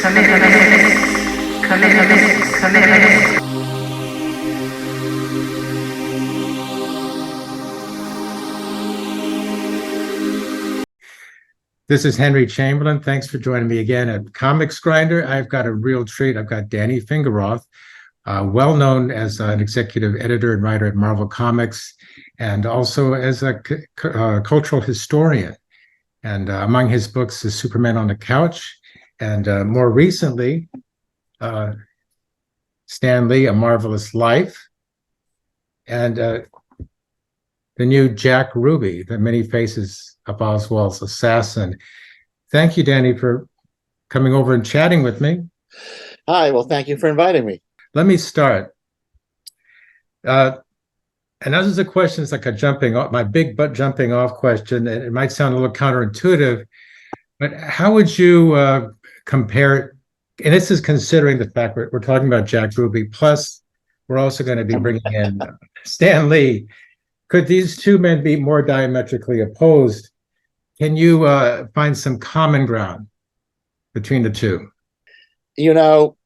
This is Henry Chamberlain. Thanks for joining me again at Comics Grinder. I've got a real treat. I've got Danny Fingeroth, well known as an executive editor and writer at Marvel Comics, and also as a cultural historian. And among his books is Superman on the Couch, and more recently, Stan Lee, A Marvelous Life, and the new Jack Ruby, The Many Faces of Oswald's Assassin. Thank you, Danny, for coming over and chatting with me. Hi, well, thank you for inviting me. Let me start. And this is a question, it's like a jumping off, my big butt jumping off question. It might sound a little counterintuitive, but how would you compare, and this is considering the fact we're talking about Jack Ruby, plus we're also going to be bringing in Stan Lee. Could these two men be more diametrically opposed? Can you find some common ground between the two? You know,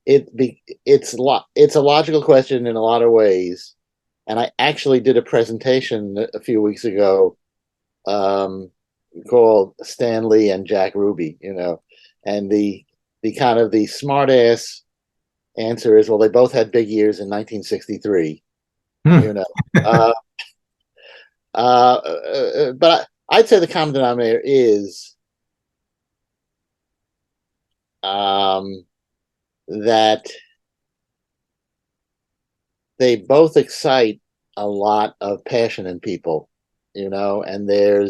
it's a logical question in a lot of ways, and I actually did a presentation a few weeks ago called Stan Lee and Jack Ruby. And the kind of the smart ass answer is, well, they both had big years in 1963. But I'd say the common denominator is that they both excite a lot of passion in people, and there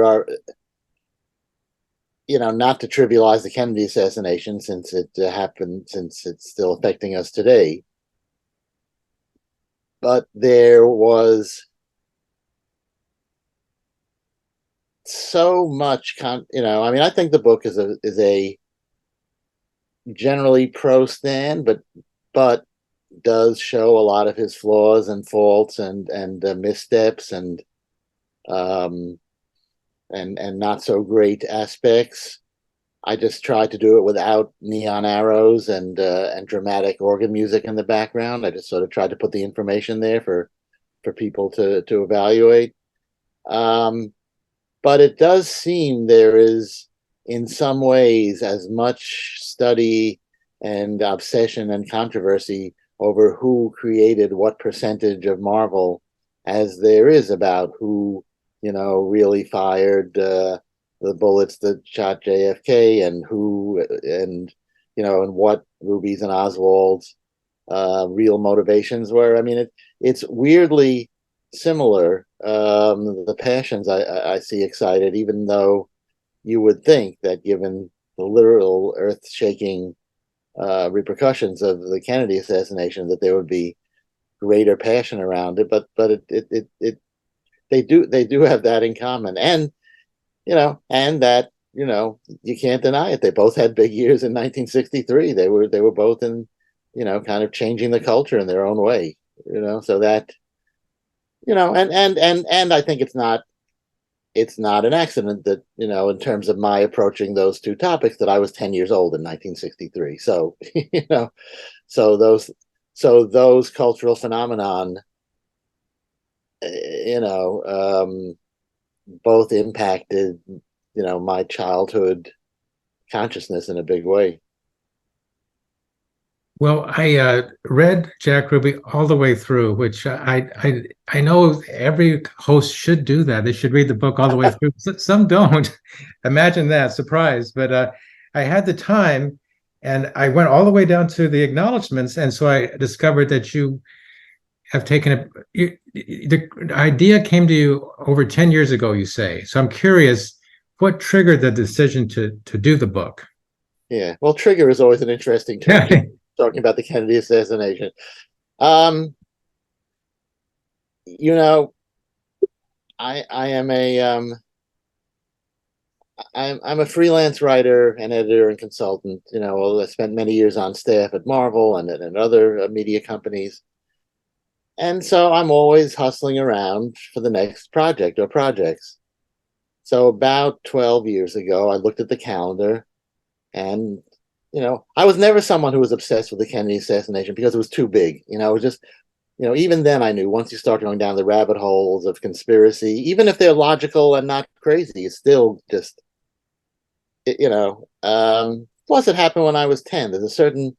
are, not to trivialize the Kennedy assassination since it happened, since it's still affecting us today, but there was so much I think the book is a generally pro Stan, but does show a lot of his flaws and faults and missteps and not so great aspects. I just tried to do it without neon arrows and dramatic organ music in the background. I just sort of tried to put the information there for people to evaluate. But it does seem there is, in some ways, as much study and obsession and controversy over who created what percentage of Marvel as there is about who, really fired the bullets that shot JFK and what Ruby's and Oswald's real motivations were. I mean, it's weirdly similar. The passions I see excited, even though you would think that given the literal earth-shaking repercussions of the Kennedy assassination, that there would be greater passion around it. But they do have that in common, and that you can't deny it. They both had big years in 1963. They were both in kind of changing the culture in their own way. So that. And I think it's not an accident that, in terms of my approaching those two topics, that I was 10 years old in 1963. So, so those cultural phenomenon, both impacted, my childhood consciousness in a big way. Well, I read Jack Ruby all the way through, which I know every host should do that. They should read the book all the way through. Some don't. Imagine that, surprise. But I had the time, and I went all the way down to the acknowledgments, and so I discovered that you have taken the idea came to you over 10 years ago, you say. So I'm curious, what triggered the decision to do the book? Yeah, well, trigger is always an interesting term. Talking about the Kennedy assassination. I am I'm a freelance writer and editor and consultant. I spent many years on staff at Marvel and other media companies. And so I'm always hustling around for the next project or projects. So about 12 years ago, I looked at the calendar and, I was never someone who was obsessed with the Kennedy assassination because it was too big. It was just, even then I knew once you start going down the rabbit holes of conspiracy, even if they're logical and not crazy, it's still just, plus it happened when I was 10. There's a certain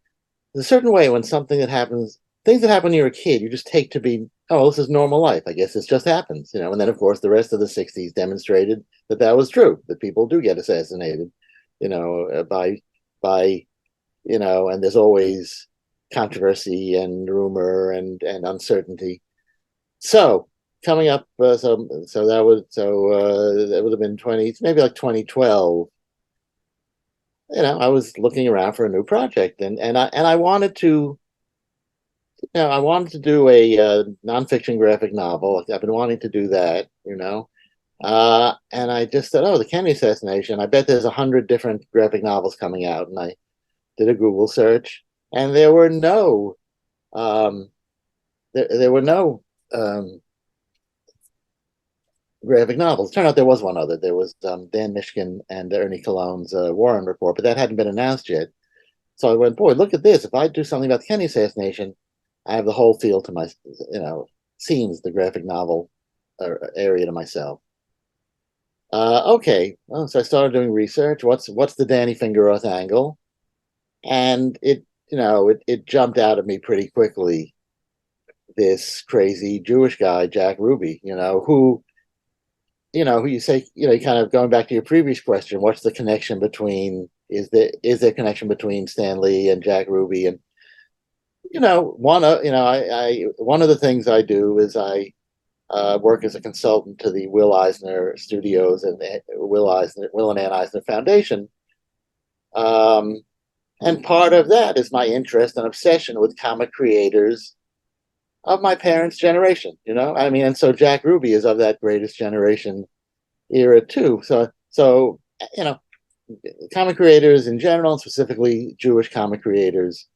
way when something that happens, things that happen when you're a kid, you just take to be, oh, this is normal life. I guess this just happens. And then of course the rest of the 60s demonstrated that that was true, that people do get assassinated, by and there's always controversy and rumor and uncertainty. So coming up, that would have been maybe like 2012. I was looking around for a new project, and I wanted to, I wanted to do a nonfiction graphic novel. I've been wanting to do that, and I just said, oh, the Kennedy assassination. I bet there's 100 different graphic novels coming out, and I did a Google search, and there were no, um, there were no graphic novels. Turned out there was one other. There was Dan Mishkin and Ernie Cologne's Warren Report, but that hadn't been announced yet. So I went, boy, look at this. If I do something about the Kennedy assassination, I have the whole field to my, scenes, the graphic novel area to myself. Okay, well, so I started doing research. What's the Danny Fingeroth angle? And it jumped out at me pretty quickly. This crazy Jewish guy, Jack Ruby, who you say, kind of going back to your previous question, what's the connection between, is there connection between Stan Lee and Jack Ruby? And, one of the things I do is I work as a consultant to the Will Eisner Studios and Will and Ann Eisner Foundation. And part of that is my interest and obsession with comic creators of my parents' generation, and so Jack Ruby is of that greatest generation era too. So, comic creators in general, and specifically Jewish comic creators.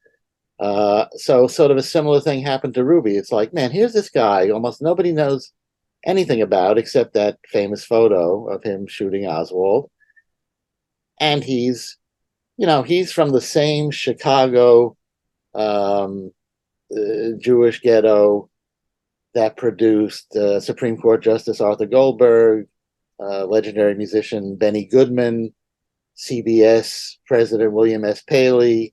So sort of a similar thing happened to Ruby. It's like, man, here's this guy almost nobody knows anything about except that famous photo of him shooting Oswald. And he's from the same Chicago um, Jewish ghetto that produced Supreme Court Justice Arthur Goldberg, legendary musician Benny Goodman, CBS President William S. Paley,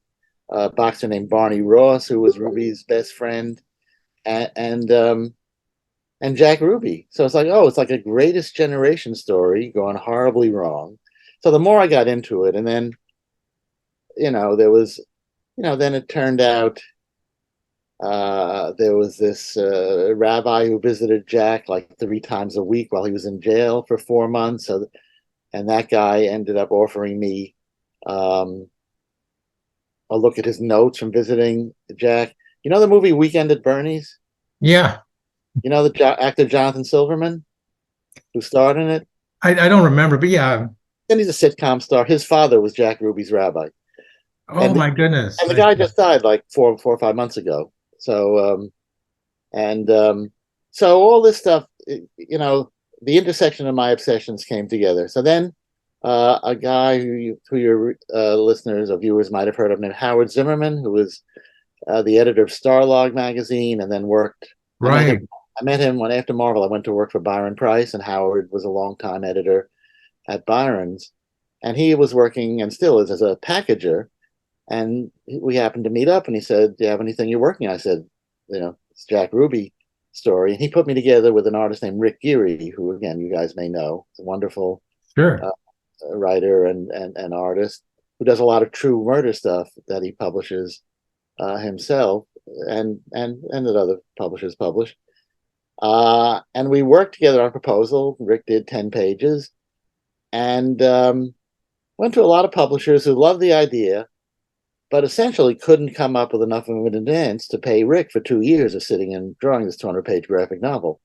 a boxer named Barney Ross, who was Ruby's best friend, and Jack Ruby. So it's like, oh, it's like a greatest generation story gone horribly wrong. So the more I got into it, and then, there was, then it turned out there was this rabbi who visited Jack like 3 times a week while he was in jail for 4 months. And that guy ended up offering me a look at his notes from visiting Jack. You know the movie Weekend at Bernie's? Yeah. You know the actor Jonathan Silverman who starred in it? I don't remember, but yeah. And he's a sitcom star. His father was Jack Ruby's rabbi. Oh And my goodness. and the guy just died like 4 or 5 months ago. So so all this stuff, the intersection of my obsessions came together. So then a guy who your listeners or viewers might have heard of named Howard Zimmerman, who was the editor of Starlog magazine, and then worked. Right. I met him when after Marvel, I went to work for Byron Price, and Howard was a longtime editor at Byron's, and he was working and still is as a packager. And we happened to meet up, and he said, "Do you have anything you're working on?" I said, "It's Jack Ruby story." And he put me together with an artist named Rick Geary, who again you guys may know, is a wonderful Sure. writer and artist who does a lot of true murder stuff that he publishes himself, and that other publishers publish. And we worked together on a proposal. Rick did 10 pages, and went to a lot of publishers who loved the idea, but essentially couldn't come up with enough of an advance to pay Rick for 2 years of sitting and drawing this 200-page graphic novel.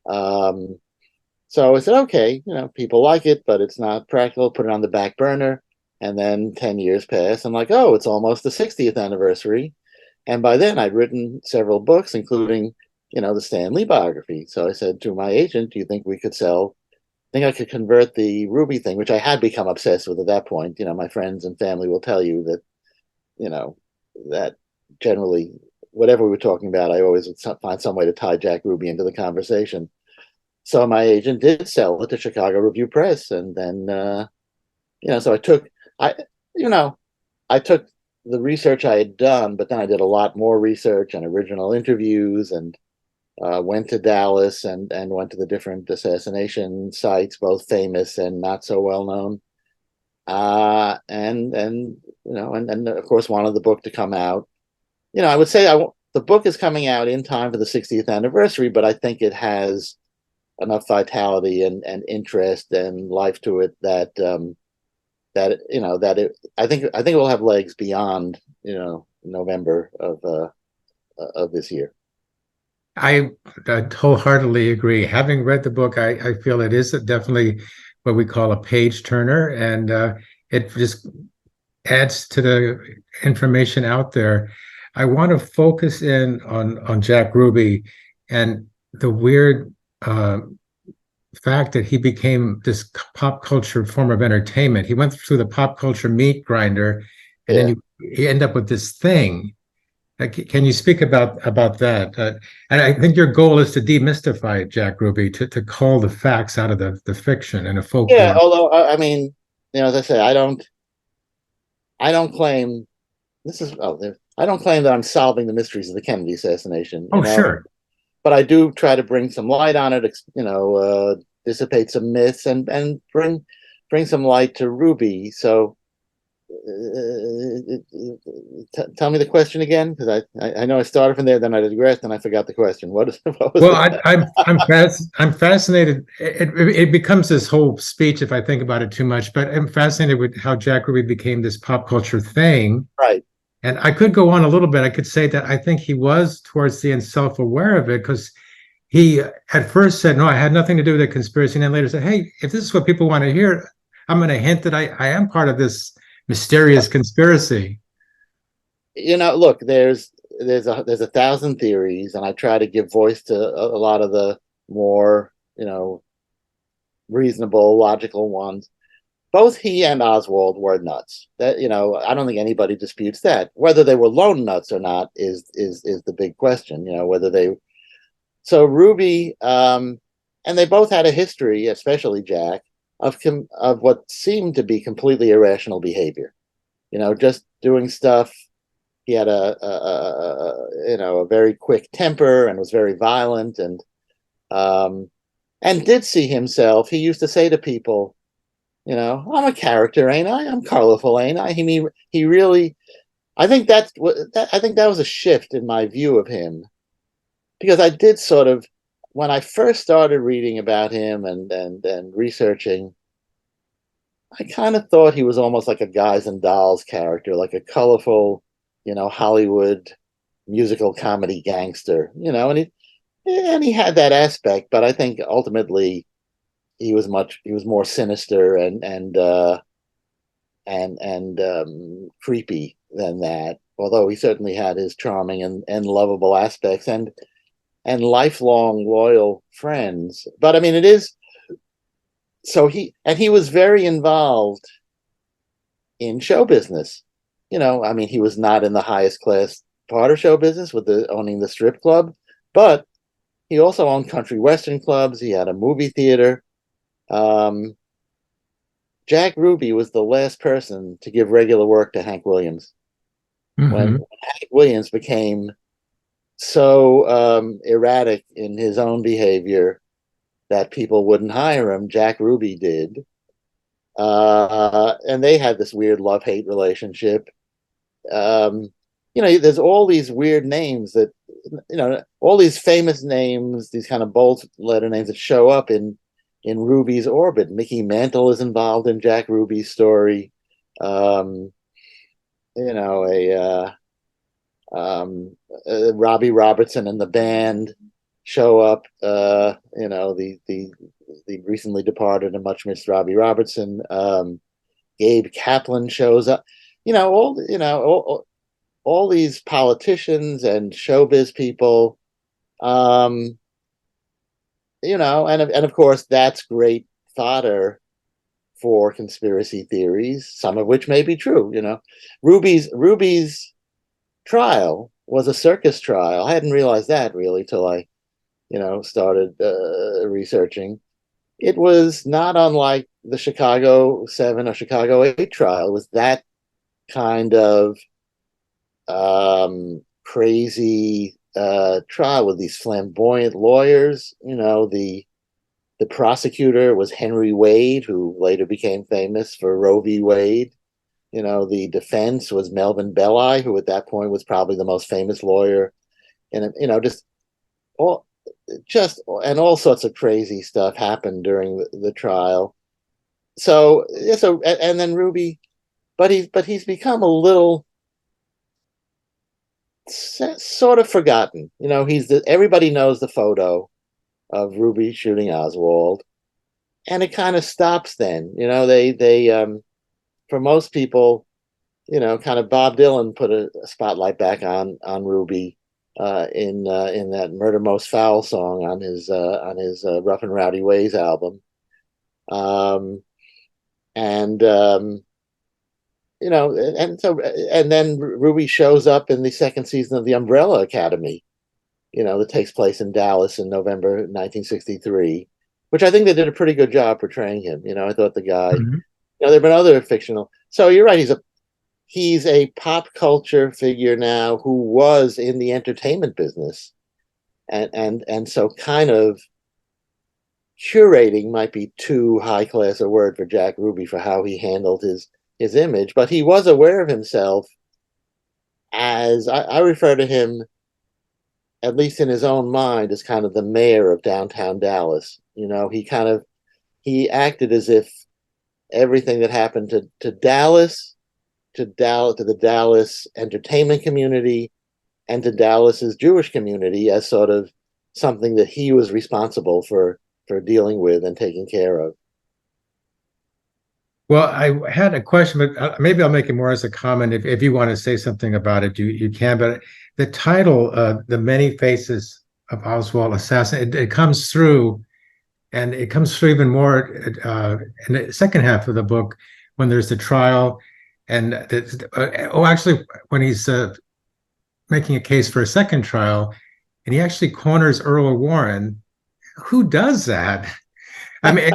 So I said, okay, people like it, but it's not practical. Put it on the back burner. And then 10 years passed. I'm like, oh, it's almost the 60th anniversary. And by then I'd written several books, including, the Stan Lee biography. So I said to my agent, do you think we could sell think I could convert the Ruby thing, which I had become obsessed with at that point. My friends and family will tell you that, you know, that generally, whatever we were talking about, I always would find some way to tie Jack Ruby into the conversation. So my agent did sell it to Chicago Review Press, and then so I you know I took the research I had done, but then I did a lot more research and original interviews, and went to Dallas and went to the different assassination sites, both famous and not so well known. And of course wanted the book to come out. I would say the book is coming out in time for the 60th anniversary, but I think it has enough vitality and interest and life to it I think it will have legs beyond November of this year. I wholeheartedly agree. Having read the book, I feel it is definitely what we call a page turner, and it just adds to the information out there. I want to focus in on Jack Ruby and the weird fact that he became this pop culture form of entertainment. He went through the pop culture meat grinder, and Yeah. then you end up with this thing. Can you speak about that? And I think your goal is to demystify Jack Ruby, to call the facts out of the fiction and the Yeah, folklore. although I mean, as I say, I don't claim this is oh, I don't claim that I'm solving the mysteries of the Kennedy assassination, Oh, sure. but I do try to bring some light on it, dissipate some myths and bring some light to Ruby. So tell me the question again, because I know I started from there, then I digressed, and I forgot the question. What was Well, it? I'm fascinated. It becomes this whole speech if I think about it too much. But I'm fascinated with how Jack Ruby became this pop culture thing. Right. And I could go on a little bit. I could say that I think he was towards the end self-aware of it, because he at first said, no, I had nothing to do with the conspiracy. And then later said, hey, if this is what people want to hear, I'm going to hint that I am part of this mysterious conspiracy. Look, there's a thousand theories, and I try to give voice to a lot of the more reasonable, logical ones. Both he and Oswald were nuts. That I don't think anybody disputes that. Whether they were lone nuts or not is the big question. Whether they so Ruby and they both had a history, especially Jack, of what seemed to be completely irrational behavior. Just doing stuff. He had a very quick temper and was very violent, and did see himself. He used to say to people, I'm a character, ain't I? I'm colorful, ain't I? He really. I think I think that was a shift in my view of him, because I did sort of, when I first started reading about him and researching, I kind of thought he was almost like a Guys and Dolls character, like a colorful, Hollywood musical comedy gangster, and he had that aspect, but I think ultimately he was more sinister and creepy than that. Although he certainly had his charming and lovable aspects and lifelong loyal friends. But I mean, it is so he was very involved in show business. I mean, he was not in the highest class part of show business with owning the strip club, but he also owned country western clubs. He had a movie theater. Um, Jack Ruby was the last person to give regular work to Hank Williams. When Mm-hmm. Hank Williams became so erratic in his own behavior that people wouldn't hire him, Jack Ruby did. And they had this weird love-hate relationship. Um, there's all these weird names that, all these famous names, these kind of bold letter names that show up in Ruby's orbit. Mickey Mantle is involved in Jack Ruby's story. Um, you know, a Robbie Robertson and the band show up. The recently departed and much missed Robbie Robertson. Gabe Kaplan shows up. All these politicians and showbiz people. And of course that's great fodder for conspiracy theories, some of which may be true. Ruby's trial was a circus trial. I hadn't realized that really till I, started researching. It was not unlike the Chicago 7 or Chicago 8 trial. It was that kind of crazy trial with these flamboyant lawyers. The prosecutor was Henry Wade, who later became famous for Roe v. Wade. The defense was Melvin Belli, who at that point was probably the most famous lawyer. And, all and all sorts of crazy stuff happened during the trial. And then Ruby, but he's become a little sort of forgotten. Everybody knows the photo of Ruby shooting Oswald, and it kind of stops then. For most people, kind of Bob Dylan put a spotlight back on Ruby in that "Murder Most Foul" song on his "Rough and Rowdy Ways" album, and and then Ruby shows up in the second season of The Umbrella Academy, that takes place in Dallas in November 1963, which I think they did a pretty good job portraying him. I thought the guy. Mhm. There have been other fictional. So you're right. He's a pop culture figure now who was in the entertainment business, and so kind of curating might be too high class a word for Jack Ruby for how he handled his image, but he was aware of himself as I refer to him, at least in his own mind, as kind of the mayor of downtown Dallas. He acted as if everything that happened to Dallas, to the Dallas entertainment community, and to Dallas's Jewish community as sort of something that he was responsible for dealing with and taking care of. Well, I had a question, but maybe I'll make it more as a comment. If you want to say something about it, you can. But the title, "The Many Faces of Oswald Assassin," it comes through, and it comes through even more in the second half of the book when there's the trial, and actually, when he's making a case for a second trial, and he actually corners Earl Warren. Who does that? I mean,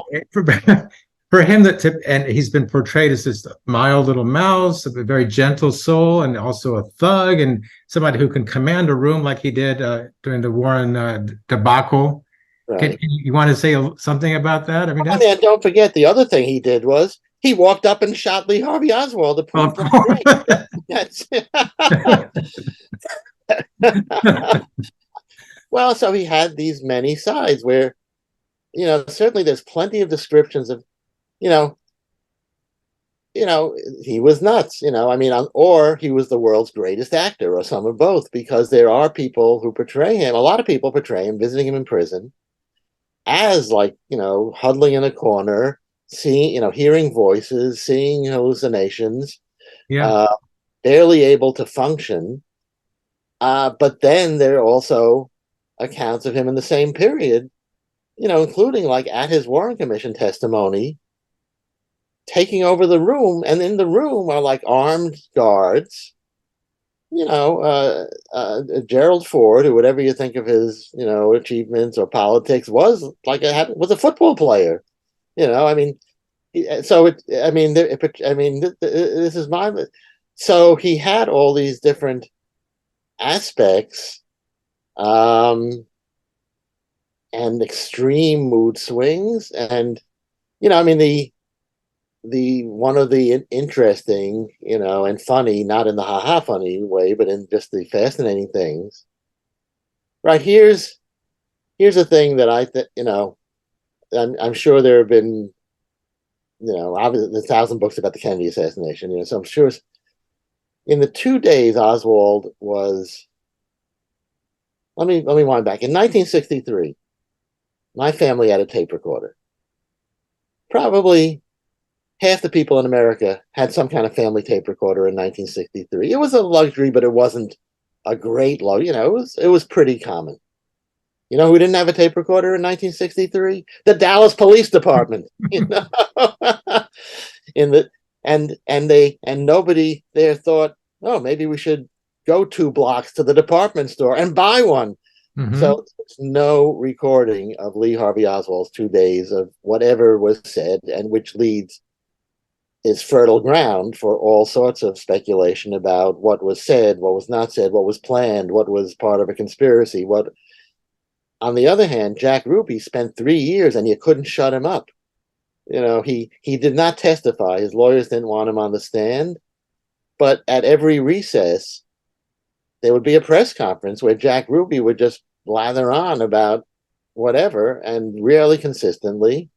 for him and he's been portrayed as this mild little mouse, a very gentle soul, and also a thug, and somebody who can command a room like he did during the Warren debacle. Right. You want to say something about that? I mean, And don't forget the other thing he did was he walked up and shot Lee Harvey Oswald at point blank. That's well, so he had these many sides where, certainly there's plenty of descriptions of, you know, he was nuts, I mean, or he was the world's greatest actor, or some of both, because there are people who portray him, a lot of people portray him, visiting him in prison, as like, huddling in a corner, seeing, hearing voices, seeing hallucinations, yeah. barely able to function. But then there are also accounts of him in the same period, including like at his Warren Commission testimony, taking over the room, and in the room are like armed guards. Gerald Ford, who, whatever you think of his, achievements or politics, was a football player. I mean, so this is my. So he had all these different aspects, and extreme mood swings, and the one of the interesting, and funny, not in the haha funny way, but in just the fascinating things. Right, here's a thing that I'm sure there have been, obviously there's 1,000 books about the Kennedy assassination, so I'm sure in the 2 days Oswald was. Let me wind back. In 1963, my family had a tape recorder. Probably half the people in America had some kind of family tape recorder in 1963. It was a luxury, but it wasn't a great luxury. It was pretty common. You know who didn't have a tape recorder in 1963? The Dallas Police Department. You know, in the and nobody there thought, oh, maybe we should go 2 blocks to the department store and buy one. Hmm. So there's no recording of Lee Harvey Oswald's 2 days of whatever was said, and which leads is fertile ground for all sorts of speculation about what was said, what was not said, what was planned, what was part of a conspiracy. What, on the other hand, Jack Ruby spent 3 years and you couldn't shut him up. You know, he did not testify. His lawyers didn't want him on the stand, but at every recess there would be a press conference where Jack Ruby would just blather on about whatever, and really consistently.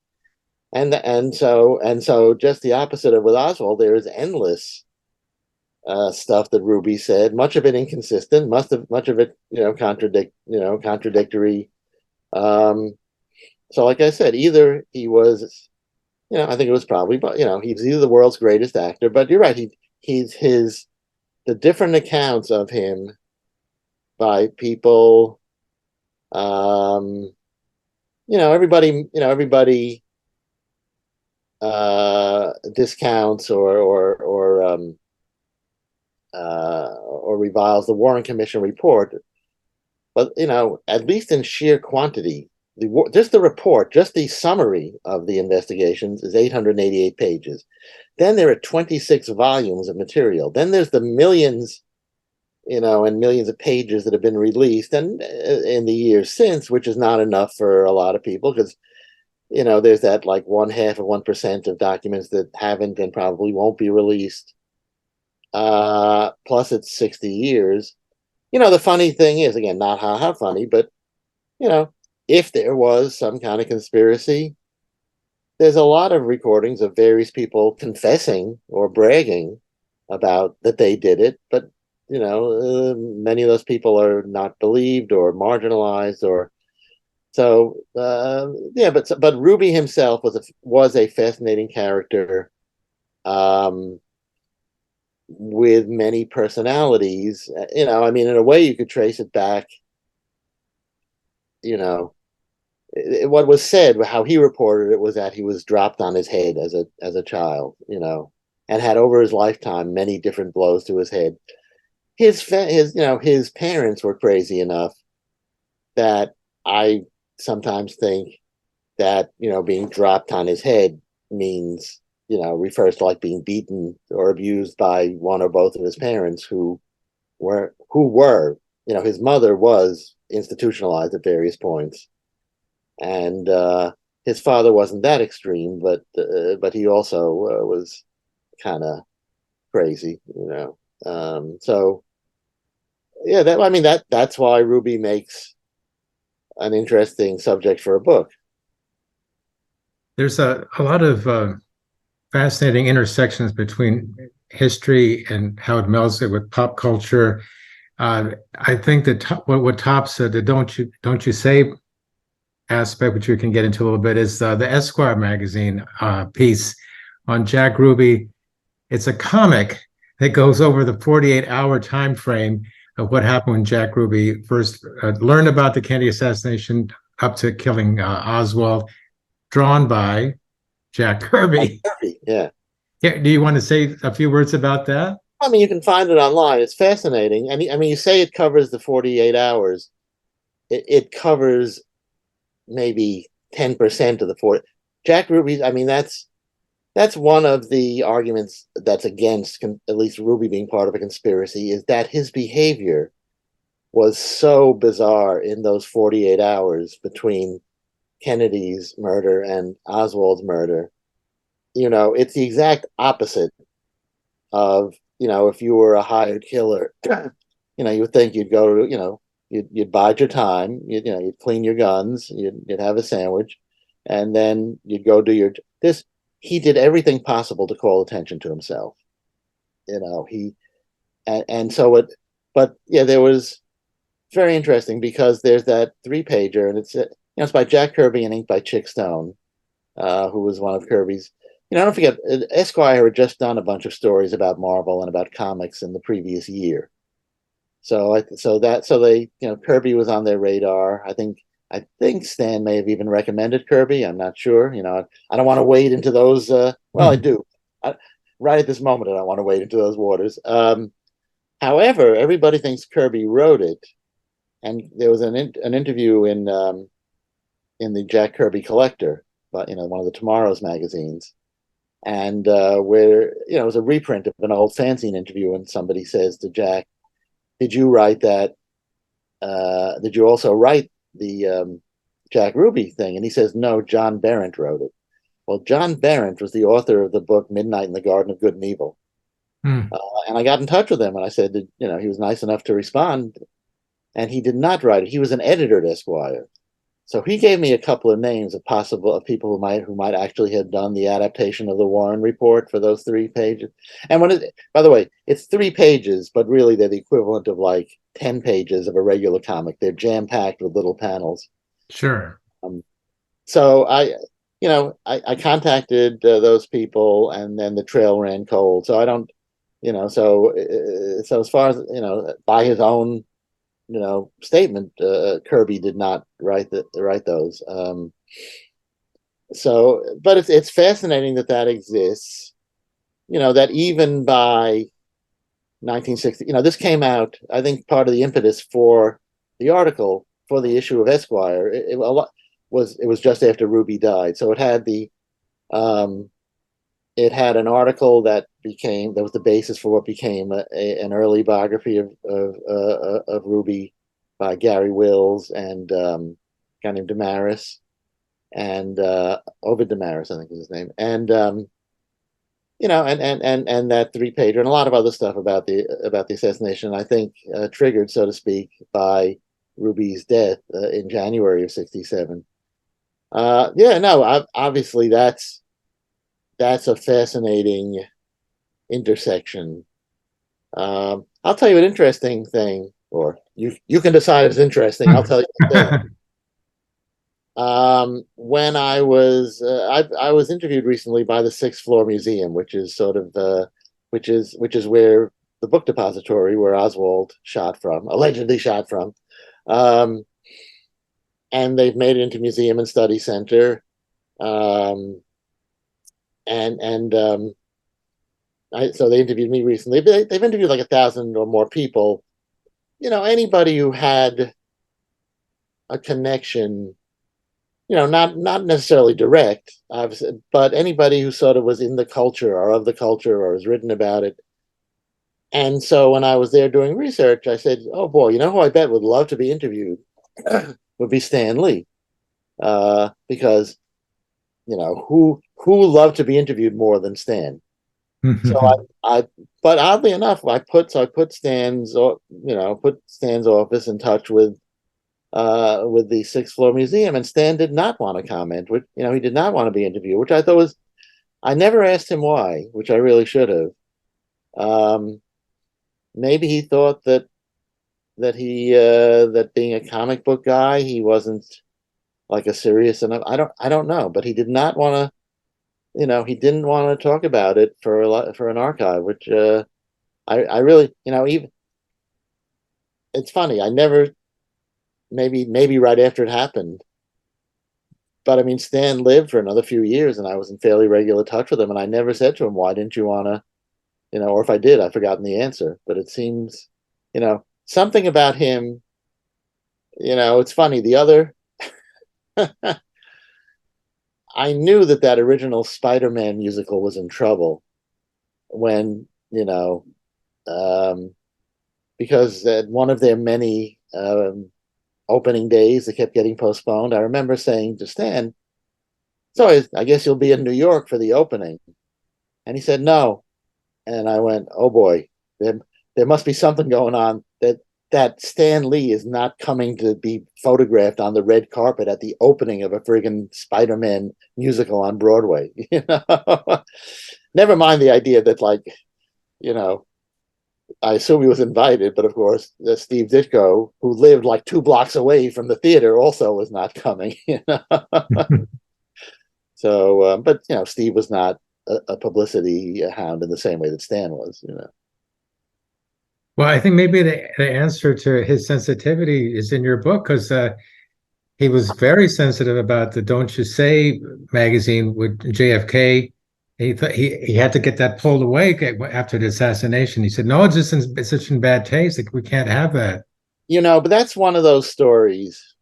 And so just the opposite of with Oswald, there is endless stuff that Ruby said, much of it inconsistent, much of it contradictory. Um, so like I said, either he was, I think it was probably, but he's either the world's greatest actor, but you're right, he's his the different accounts of him by people, um, everybody discounts or reviles the Warren Commission report, but at least in sheer quantity, just the report, just the summary of the investigations is 888 pages. Then there are 26 volumes of material. Then there's the millions, and millions of pages that have been released, and in the years since, which is not enough for a lot of people because there's that like 0.5% of documents that haven't and probably won't be released. Plus, it's 60 years. The funny thing is, again, not how funny, but you know, if there was some kind of conspiracy, there's a lot of recordings of various people confessing or bragging about that they did it, but many of those people are not believed or marginalized, or so. Yeah, but Ruby himself was a fascinating character, um, with many personalities. I mean, in a way, you could trace it back. You know, what was said, how he reported it, was that he was dropped on his head as a child, and had over his lifetime many different blows to his head. His parents were crazy enough that I sometimes think that being dropped on his head means refers to like being beaten or abused by one or both of his parents who were his mother was institutionalized at various points, and his father wasn't that extreme, but he also was kind of crazy. So yeah, that's why Ruby makes an interesting subject for a book. There's a lot of fascinating intersections between history and how it melds it with pop culture. I think that what tops the don't you say aspect, which we can get into a little bit, is the Esquire magazine piece on Jack Ruby. It's a comic that goes over the 48-hour time frame of what happened when Jack Ruby first learned about the Kennedy assassination up to killing Oswald, drawn by Jack Kirby. Yeah. Yeah, do you want to say a few words about that? I mean, you can find it online. It's fascinating. And I mean, you say it covers the 48 hours. It covers maybe 10% of the 40. Jack Ruby, I mean, that's one of the arguments that's against at least Ruby being part of a conspiracy, is that his behavior was so bizarre in those 48 hours between Kennedy's murder and Oswald's murder. It's the exact opposite of, if you were a hired killer, you would think you'd go to, you'd bide your time, you'd clean your guns, you'd have a sandwich, and then you'd go do this. He did everything possible to call attention to himself. He, and so but yeah, there was very interesting because there's that 3-pager, and it's by Jack Kirby and inked by Chick Stone, who was one of Kirby's. Don't forget, Esquire had just done a bunch of stories about Marvel and about comics in the previous year. So they, Kirby was on their radar. I think I think Stan may have even recommended Kirby. I'm not sure. I don't want to wade into those. Well, I Mhm. do. I, right at this moment, I don't want to wade into those waters. However, everybody thinks Kirby wrote it, and there was an interview in the Jack Kirby Collector, but one of the Tomorrow's magazines, and where it was a reprint of an old fanzine interview, and somebody says to Jack, "Did you write that? Did you also write the Jack Ruby thing?" And he says, "No, John Berendt wrote it." Well, John Berendt was the author of the book Midnight in the Garden of Good and Evil. Hmm. And I got in touch with him and I said, he was nice enough to respond. And he did not write it. He was an editor at Esquire. So he gave me a couple of names of people who might actually have done the adaptation of the Warren Report for those 3 pages. And by the way, it's 3 pages, but really they're the equivalent of like 10 pages of a regular comic. They're jam packed with little panels. Sure. Um, so I contacted those people, and then the trail ran cold. So I don't, so as far as by his own statement, Kirby did not write those. But it's fascinating that exists. That even by 1960, this came out. I think part of the impetus for the article for the issue of Esquire, it was just after Ruby died, so um, it had an article that was the basis for what became an early biography of Ruby by Gary Wills and a guy named Damaris, and Ovid Damaris, I think is his name, and and that 3 pager and a lot of other stuff about the assassination. I think triggered, so to speak, by Ruby's death in January of '67. Yeah, no, obviously that's a fascinating intersection. I'll tell you an interesting thing, or you can decide if it's interesting. I'll tell you. When I was interviewed recently by the Sixth Floor Museum, which is sort of which is where the book depository where Oswald allegedly shot from, um, and they've made it into museum and study center, um, and so they interviewed me recently. They've interviewed like 1,000 or more people. Anybody who had a connection, not necessarily direct, obviously, but anybody who sort of was in the culture or of the culture or has written about it. And so when I was there doing research, I said, "Oh boy, who I bet would love to be interviewed would be Stan Lee, because who loved to be interviewed more than Stan." So but oddly enough, I put Stan's office in touch with the Sixth Floor Museum, and Stan did not want to comment. Which he did not want to be interviewed, which I thought was. I never asked him why, which I really should have. Um, Maybe he thought that being a comic book guy, he wasn't like a serious enough. I don't know, but he did not want to. He didn't want to talk about it for an archive, which I really even it's funny. I never maybe right after it happened. But I mean, Stan lived for another few years, and I was in fairly regular touch with him. And I never said to him, "Why didn't you want to?" Or if I did, I've forgotten the answer. But it seems, something about him. It's funny. The other, I knew that original Spider-Man musical was in trouble when um, because at one of their many opening days, they kept getting postponed. I remember saying to Stan, "So I guess you'll be in New York for the opening," and he said, "No." And I went, "Oh boy, there must be something going on that Stan Lee is not coming to be photographed on the red carpet at the opening of a friggin' Spider-Man musical on Broadway." Never mind the idea that, like, you know, I assume he was invited, but of course, Steve Ditko, who lived like 2 blocks away from the theater, also was not coming. So, but Steve was not a publicity hound in the same way that Stan was. Well, I think maybe the answer to his sensitivity is in your book because he was very sensitive about the "Don't You Say" magazine with JFK. He had to get that pulled away after the assassination. He said, "No, it's such in bad taste. Like, we can't have that." But that's one of those stories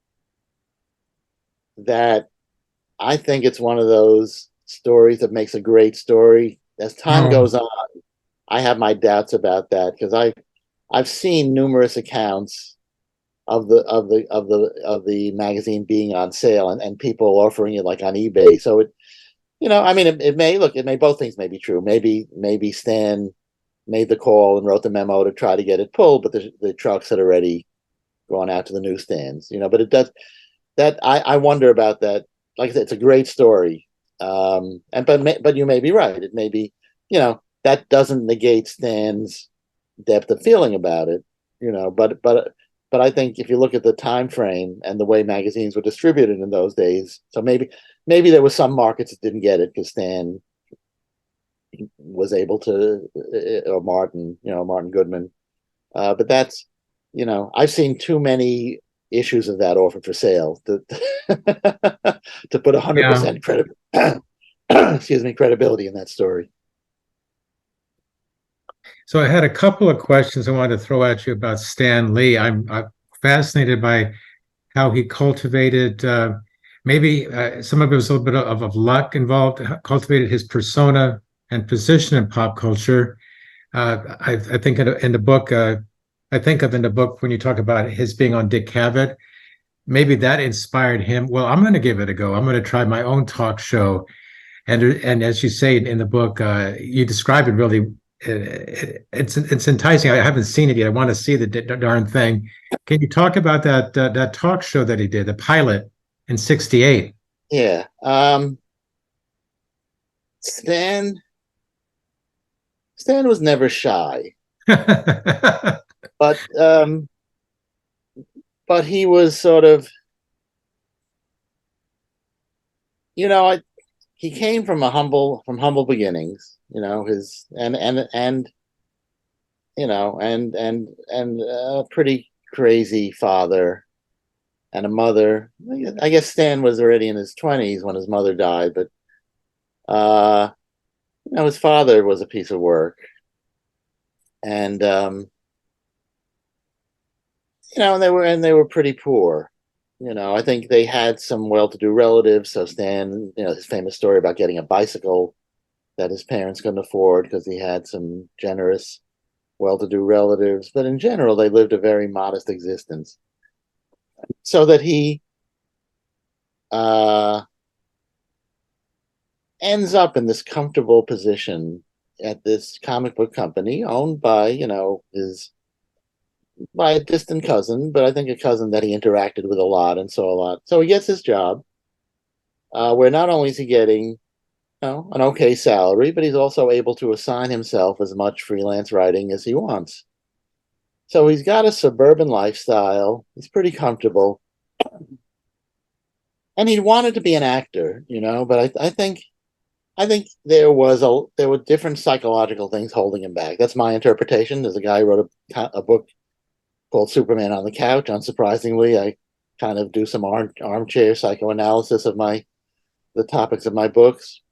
that I think it's one of those stories that makes a great story. As time Oh, goes on, I have my doubts about that because I've seen numerous accounts of the magazine being on sale and people offering it like on eBay. So I mean, it may both things may be true. Maybe Stan made the call and wrote the memo to try to get it pulled, but the trucks had already gone out to the newsstands. But it does that. I wonder about that. Like I said, it's a great story. And but you may be right. It may be, that doesn't negate Stan's depth of feeling about it. But I think if you look at the time frame and the way magazines were distributed in those days, so maybe there was some markets that didn't get it because Stan was able to, or Martin Goodman. But I've seen too many issues of that offered for sale to put yeah. 100% credibility in that story. So I had a couple of questions I wanted to throw at you about Stan Lee. I'm fascinated by how he cultivated, maybe some of it was a little bit of luck involved, cultivated his persona and position in pop culture. I think in the book, I think of in the book when you talk about his being on Dick Cavett, maybe that inspired him. Well, I'm going to give it a go. I'm going to try my own talk show. And as you say in the book, you describe it really. It's enticing. I haven't seen it yet. I want to see the darn thing. Can you talk about that talk show that he did, the pilot in '68? Yeah. Stan Stan was never shy, but he was sort of, he came from humble beginnings, his and and a pretty crazy father and a mother. I guess Stan was already in his 20s when his mother died, but uh, his father was a piece of work, and and they were pretty poor. I think they had some well-to-do relatives. So Stan, his famous story about getting a bicycle that his parents couldn't afford because he had some generous, well-to-do relatives. But in general, they lived a very modest existence. So that he uh, ends up in this comfortable position at this comic book company owned by, his by a distant cousin, but I think a cousin that he interacted with a lot and saw a lot. So he gets his job, where not only is he getting, an okay salary, but he's also able to assign himself as much freelance writing as he wants. So he's got a suburban lifestyle. He's pretty comfortable, and he wanted to be an actor, But I think there were different psychological things holding him back. That's my interpretation. There's a guy who wrote a book called Superman on the Couch. Unsurprisingly, I kind of do some armchair psychoanalysis of the topics of my books.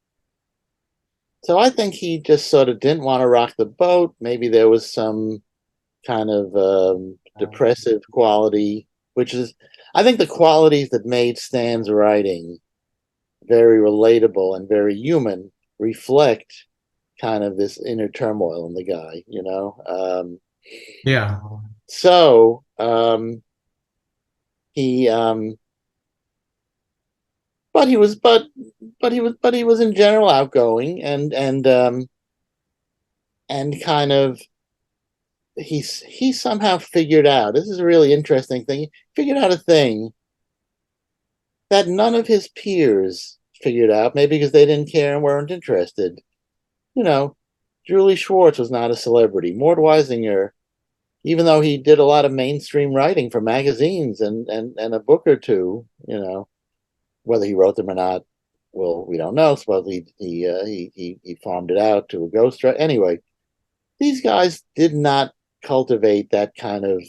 So I think he just sort of didn't want to rock the boat. Maybe there was some kind of depressive quality, which is, I think, the qualities that made Stan's writing very relatable and very human reflect kind of this inner turmoil in the guy. Yeah, So he but he was but he was in general outgoing and kind of, he somehow figured out, this is a really interesting thing, he figured out a thing that none of his peers figured out, maybe because they didn't care and weren't interested. you know Julie Schwartz was not a celebrity. Mort Weisinger, even though he did a lot of mainstream writing for magazines and a book or two, whether he wrote them or not, well, we don't know. Supposedly he farmed it out to a ghostwriter. Anyway, these guys did not cultivate that kind of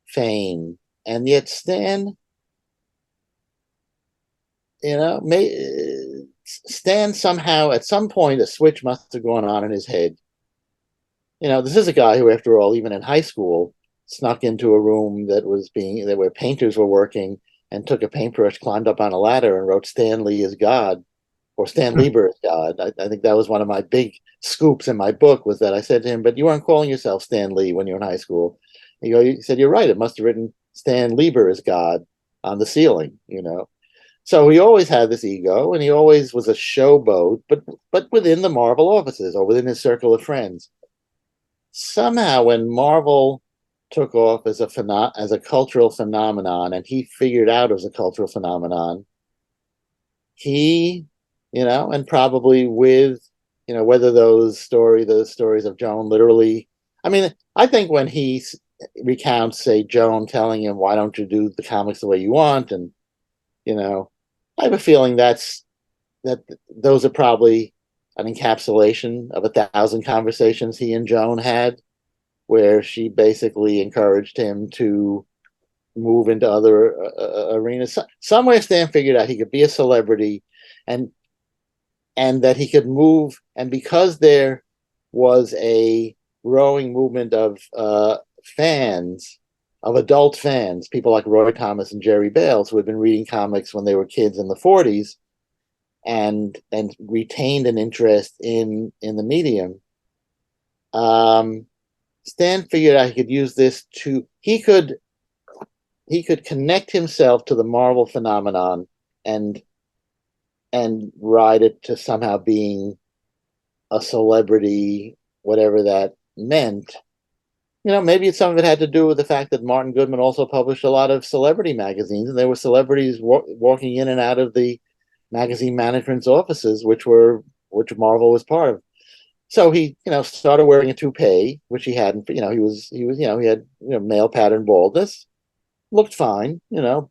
fame, and yet Stan Stan somehow at some point a switch must have gone on in his head. This is a guy who, after all, even in high school, snuck into a room where painters were working and took a paintbrush, climbed up on a ladder, and wrote "Stan Lee is God" or "Stan Lieber is God." I think that was one of my big scoops in my book, was that I said to him, "But you weren't calling yourself Stan Lee when you were in high school." He said, "You're right. It must have written Stan Lieber is God on the ceiling." So he always had this ego, and he always was a showboat, but within the Marvel offices or within his circle of friends. Somehow, when Marvel took off as a cultural phenomenon, and he figured out as a cultural phenomenon, he, and probably with, whether the stories of Joan literally. I mean, I think when he recounts, say, Joan telling him, "Why don't you do the comics the way you want?" and you know, I have a feeling that those are probably an encapsulation of 1,000 conversations he and Joan had, where she basically encouraged him to move into other arenas. Somewhere Stan figured out he could be a celebrity, and that he could move. And because there was a growing movement of fans, of adult fans, people like Roy Thomas and Jerry Bales, who had been reading comics when they were kids in the 40s, and retained an interest in the medium. Stan figured out he could use this to he could connect himself to the Marvel phenomenon and ride it to somehow being a celebrity, whatever that meant. Maybe some of it had to do with the fact that Martin Goodman also published a lot of celebrity magazines, and there were celebrities walking in and out of the magazine management's offices, which Marvel was part of. So he, started wearing a toupee, which he hadn't. He had male pattern baldness, looked fine,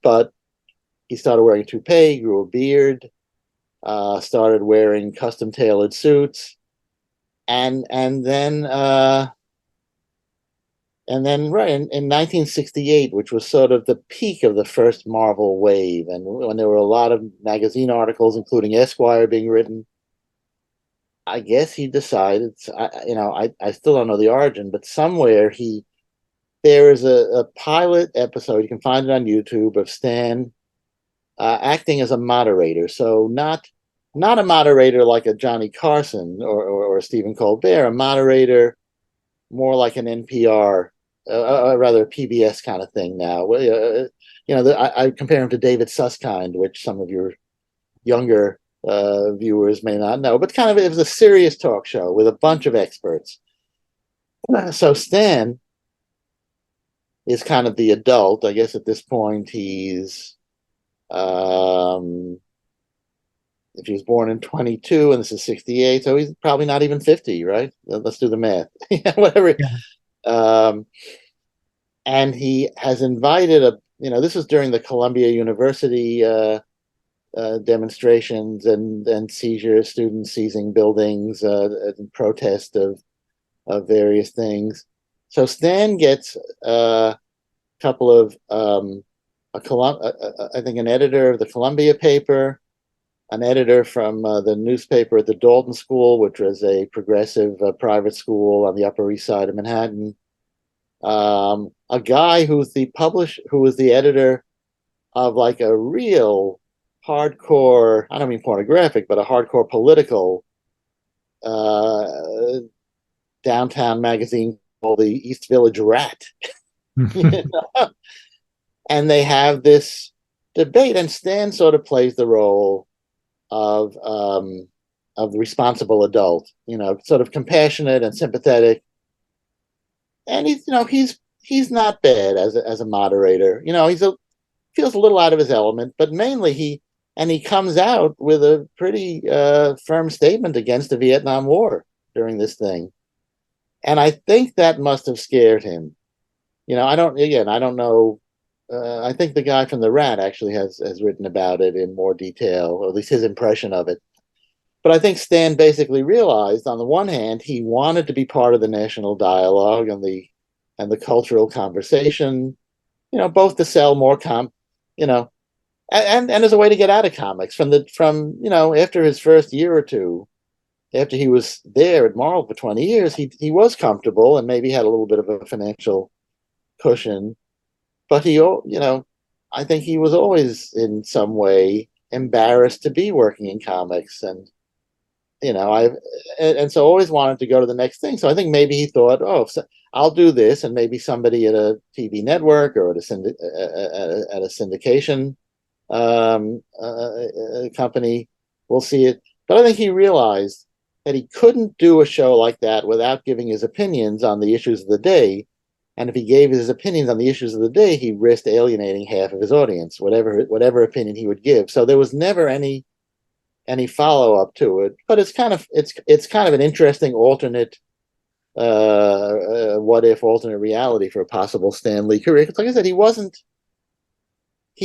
but he started wearing a toupee, grew a beard, started wearing custom tailored suits, and then right in 1968, which was sort of the peak of the first Marvel wave, and when there were a lot of magazine articles, including Esquire, being written, I guess he decided. I still don't know the origin, but somewhere there is a pilot episode, you can find it on YouTube, of Stan acting as a moderator. So not a moderator like a Johnny Carson or a Stephen Colbert, a moderator more like an NPR, rather a PBS kind of thing now. I compare him to David Susskind, which some of your younger viewers may not know, but kind of, it was a serious talk show with a bunch of experts. So Stan is kind of the adult. I guess at this point he's, if he was born in 22 and this is 68, so he's probably not even 50, right? Let's do the math. Whatever. Yeah. And he has invited this was during the Columbia University demonstrations and students seizing buildings in protest of various things. So Stan gets a couple of, I think an editor of the Columbia paper, an editor from the newspaper at the Dalton School, which was a progressive private school on the Upper East Side of Manhattan. A guy who was the editor of like a real hardcore, I don't mean pornographic, but a hardcore political downtown magazine called the East Village Rat. And they have this debate, and Stan sort of plays the role of the responsible adult, sort of compassionate and sympathetic. And he's not bad as a moderator. Feels a little out of his element, but mainly he comes out with a pretty firm statement against the Vietnam War during this thing. And I think that must have scared him. I don't know. I think the guy from the Rat actually has written about it in more detail, or at least his impression of it. But I think Stan basically realized, on the one hand, he wanted to be part of the national dialogue and the cultural conversation, both to sell more and as a way to get out of comics from after his first year or two, after he was there at Marvel for 20 years, he was comfortable and maybe had a little bit of a financial cushion, but I think he was always in some way embarrassed to be working in comics, and I and so always wanted to go to the next thing. So I think maybe he thought, oh, so I'll do this, and maybe somebody at a TV network or at a syndication company will see it. But I think he realized that he couldn't do a show like that without giving his opinions on the issues of the day. And if he gave his opinions on the issues of the day, he risked alienating half of his audience, whatever opinion he would give. So there was never any follow up to it. But it's kind of an interesting alternate what if alternate reality for a possible Stan Lee career. Because like I said, he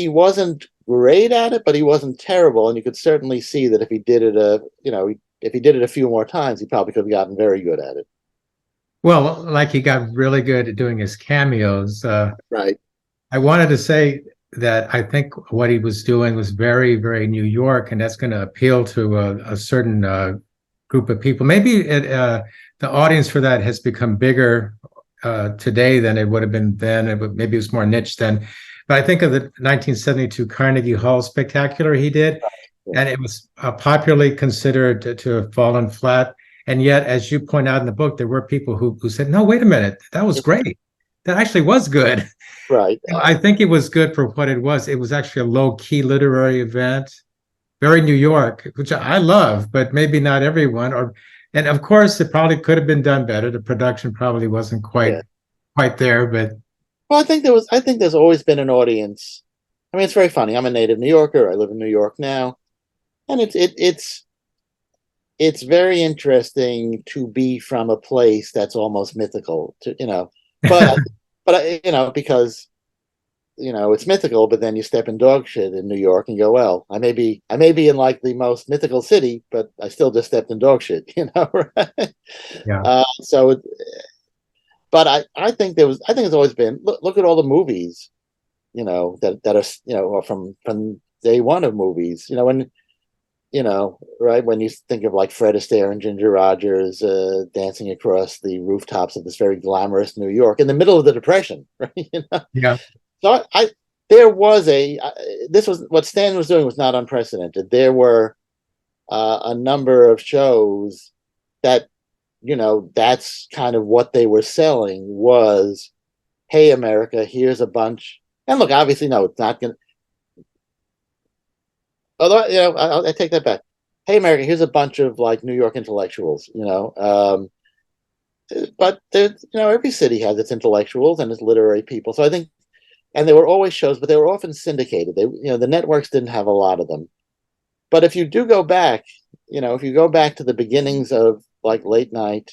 wasn't great at it, but he wasn't terrible, and you could certainly see that if he did it if he did it a few more times, he probably could have gotten very good at it. Well, like he got really good at doing his cameos. Right. I wanted to say that I think what he was doing was very, very New York, and that's going to appeal to a certain group of people. Maybe the audience for that has become bigger today than it would have been then. Maybe it was more niche then. But I think of the 1972 Carnegie Hall spectacular he did, Yeah. and it was popularly considered to have fallen flat. And yet, as you point out in the book, there were people who said, no, wait a minute, that was great. That actually was good. Right. I think it was good for what it was. It was actually a low-key literary event, very New York, which I love, but maybe not everyone. And of course, it probably could have been done better. The production probably wasn't Yeah. quite there, but Well, I think there's always been an audience. I mean, it's very funny. I'm a native New Yorker. I live in New York now, and it's very interesting to be from a place that's almost mythical, but because it's mythical, but then you step in dog shit in New York and go, well, I may be in like the most mythical city, but I still just stepped in dog shit, right? yeah, So but I think it's always been, look at all the movies, that are, from day one of movies, when right, when you think of like Fred Astaire and Ginger Rogers dancing across the rooftops of this very glamorous New York in the middle of the Depression, right? yeah, So there was this was what Stan was doing was not unprecedented. There were a number of shows that, that's kind of what they were selling was, hey, America, here's a bunch. And look, obviously, no, it's not going to, although, I take that back. Hey, America, here's a bunch of like New York intellectuals, but every city has its intellectuals and its literary people. So I think, and there were always shows, but they were often syndicated. The networks didn't have a lot of them. But if you do go back, if you go back to the beginnings of like late night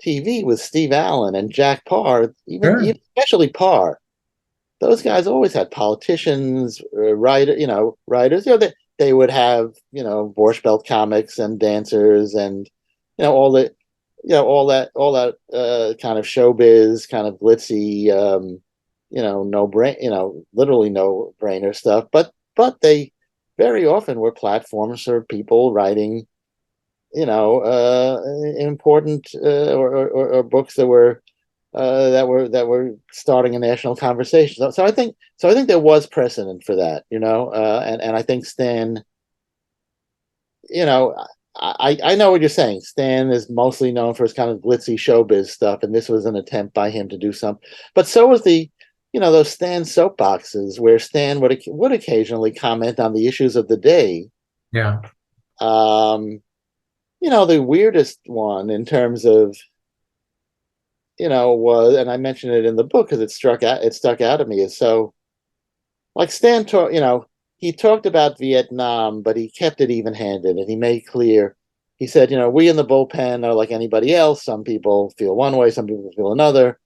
TV with Steve Allen and Jack Parr, sure, even especially Parr, those guys always had politicians, writers. They would have Borscht Belt comics and dancers and all the all that kind of showbiz, kind of glitzy, no brain, literally no brainer stuff. But they very often were platforms for people writing, important or books that were starting a national conversation. So I think there was precedent for that, and I think Stan, I know what you're saying. Stan is mostly known for his kind of glitzy showbiz stuff, and this was an attempt by him to do something. But so was those Stan soapboxes where Stan would occasionally comment on the issues of the day. yeah. The weirdest one in terms of was, and I mentioned it in the book because it stuck out at me, is so like Stan he talked about Vietnam, but he kept it even handed, and he made clear. He said, we in the bullpen are like anybody else. Some people feel one way, some people feel another.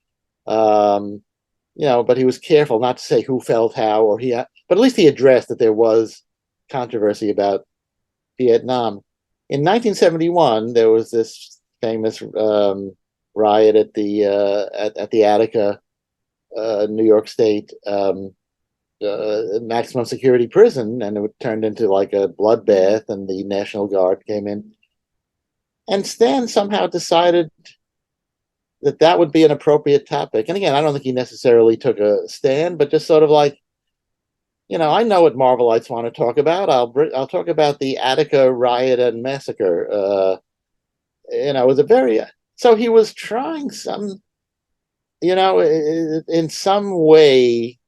But he was careful not to say who felt how, but at least he addressed that there was controversy about Vietnam. In 1971, there was this famous riot at the Attica, New York State, maximum security prison, and it turned into like a bloodbath, and the National Guard came in. And Stan somehow decided that that would be an appropriate topic. And again, I don't think he necessarily took a stand, but just sort of like, I know what Marvelites want to talk about. I'll talk about the Attica riot and massacre. It was a very so he was trying in some way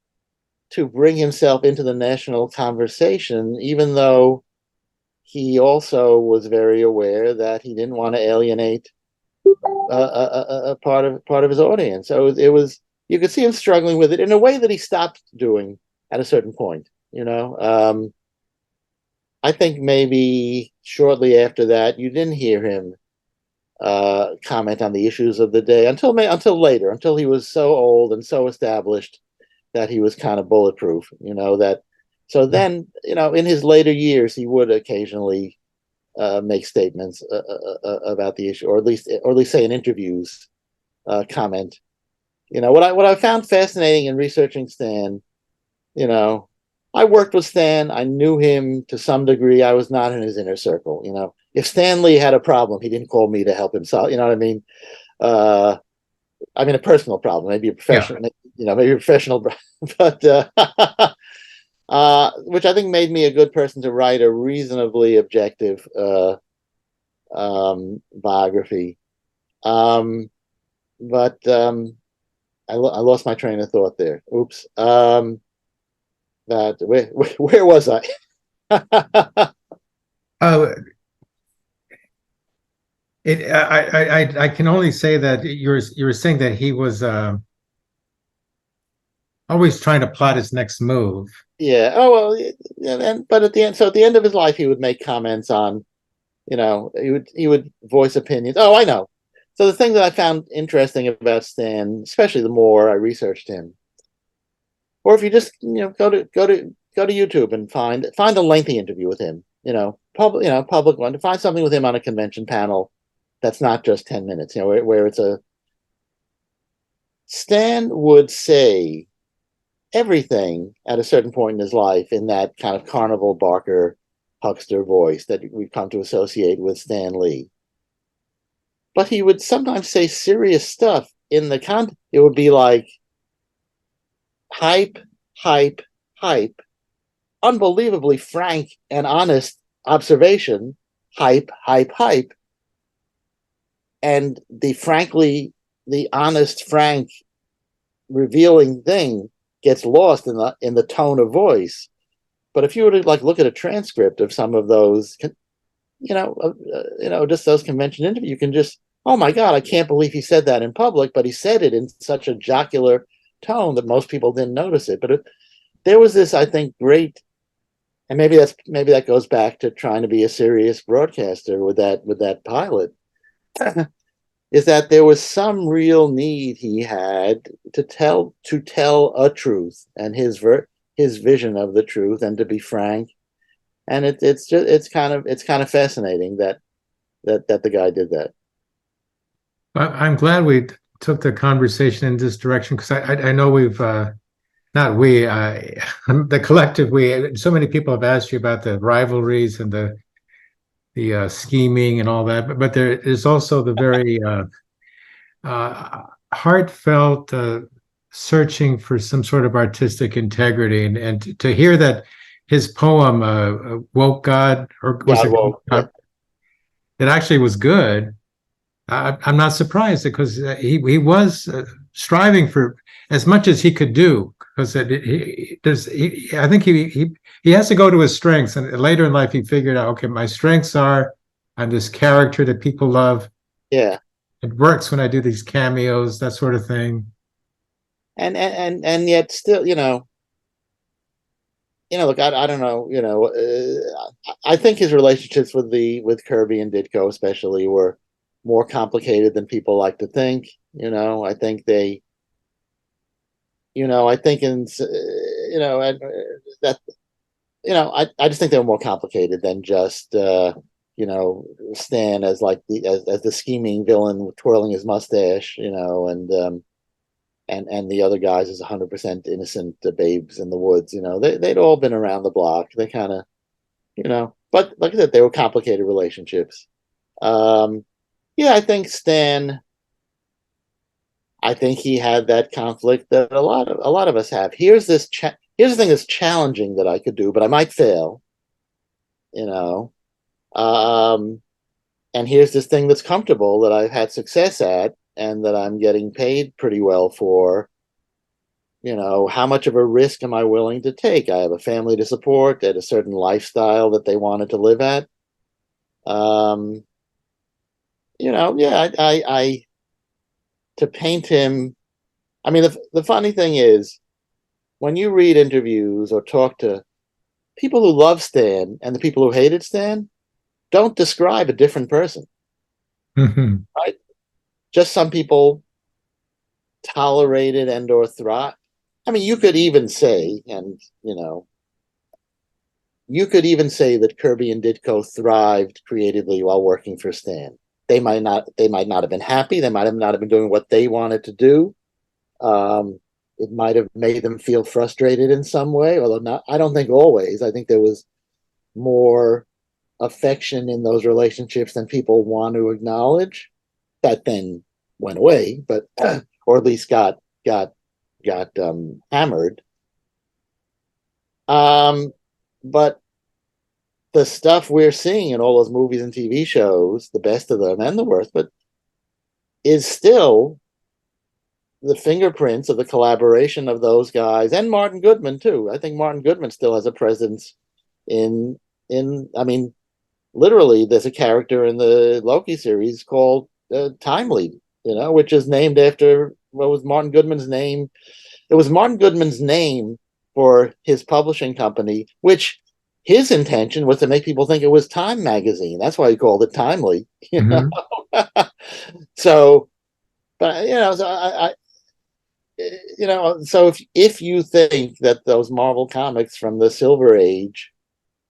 to bring himself into the national conversation, even though he also was very aware that he didn't want to alienate a part of his audience. So it was you could see him struggling with it in a way that he stopped doing at a certain point. I think maybe shortly after that, you didn't hear him comment on the issues of the day until later, until he was so old and so established that he was kind of bulletproof. That so then in his later years he would occasionally make statements about the issue, or at least say in interviews, comment. What I found fascinating in researching Stan, I worked with Stan. I knew him to some degree. I was not in his inner circle. If Stan Lee had a problem, he didn't call me to help him solve. You know what I mean? A personal problem, maybe a professional, Yeah. maybe a professional, but which I think made me a good person to write a reasonably objective biography. But I lost my train of thought there. Oops. That where was I? Uh, I can only say that you were saying that he was always trying to plot his next move. Yeah. Oh well. But at the end, so at the end of his life, he would make comments on, he would voice opinions. Oh, I know. So the thing that I found interesting about Stan, especially the more I researched him, or if you just go to YouTube and find a lengthy interview with him, public one, to find something with him on a convention panel that's not just 10 minutes, where it's a Stan would say everything at a certain point in his life in that kind of carnival barker huckster voice that we've come to associate with Stan Lee. But he would sometimes say serious stuff in the it would be like hype, hype, hype, unbelievably frank and honest observation, hype, hype, hype. And the honest, frank, revealing thing gets lost in the tone of voice. But if you were to look at a transcript of some of those, just those convention interviews, you can just, oh my God, I can't believe he said that in public, but he said it in such a jocular tone that most people didn't notice it. But there was this, I think, great, and maybe that goes back to trying to be a serious broadcaster with that pilot. Is that there was some real need he had to tell a truth, and his vision of the truth, and to be frank. And it's kind of fascinating that the guy did that. I'm glad we took the conversation in this direction, because I know we've not we the collective we, so many people have asked you about the rivalries and the scheming and all that, but there is also the very heartfelt searching for some sort of artistic integrity, and to hear that his poem woke God, or was God it woke. Yeah. that actually was good. I'm not surprised, because he was striving for as much as he could do, because I think he has to go to his strengths, and later in life he figured out, okay, my strengths are I'm this character that people love. Yeah. It works when I do these cameos, that sort of thing. And yet still, look, I don't know, I think his relationships with Kirby and Ditko especially were more complicated than people like to think. I think they, I think in, and that, I just think they were more complicated than just, Stan as as the scheming villain twirling his mustache, and and the other guys as 100% innocent babes in the woods. They'd all been around the block. They kind of, but like I said, they were complicated relationships. Yeah, I think he had that conflict that a lot of us have. Here's the thing that's challenging that I could do, but I might fail. You know, um, and here's this thing that's comfortable that I've had success at and that I'm getting paid pretty well for. How much of a risk am I willing to take? I have a family to support at a certain lifestyle that they wanted to live at. Um, yeah, to paint him. I mean, the funny thing is, when you read interviews or talk to people who love Stan and the people who hated Stan, don't describe a different person, Mhm. right? Just some people tolerated and or thrive. I mean, you could even say, and you could even say that Kirby and Ditko thrived creatively while working for Stan. They might not have been happy. They might have not have been doing what they wanted to do. Um, it might have made them feel frustrated in some way, although not. I don't think always. I think there was more affection in those relationships than people want to acknowledge. That then went away, but or at least got hammered. Um, but the stuff we're seeing in all those movies and TV shows, the best of them and the worst, but is still the fingerprints of the collaboration of those guys and Martin Goodman too. I think Martin Goodman still has a presence in I mean, literally there's a character in the Loki series called Timely, which is named after what was Martin Goodman's name. It was Martin Goodman's name for his publishing company, which his intention was to make people think it was Time magazine. That's why he called it Timely. Mhm. So, but so so if you think that those Marvel comics from the Silver Age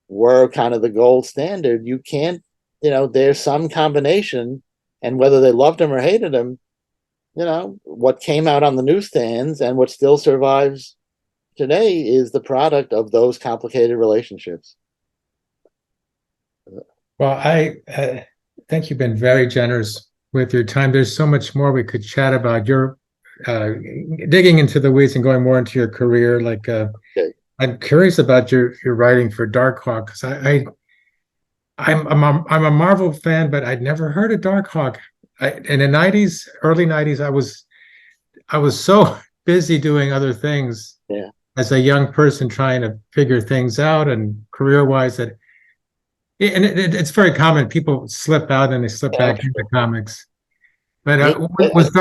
were kind of the gold standard, you can't, there's some combination, and whether they loved him or hated him, what came out on the newsstands and what still survives today is the product of those complicated relationships. Well, I think you've been very generous with your time. There's so much more we could chat about. You're uh, digging into the weeds and going more into your career. Okay. I'm curious about your writing for Darkhawk because I'm a Marvel fan, but I'd never heard of Darkhawk. In the '90s, early '90s, I was so busy doing other things Yeah. as a young person trying to figure things out and career wise that and it's very common. People slip out and they slip Yeah. back into comics. But Me, was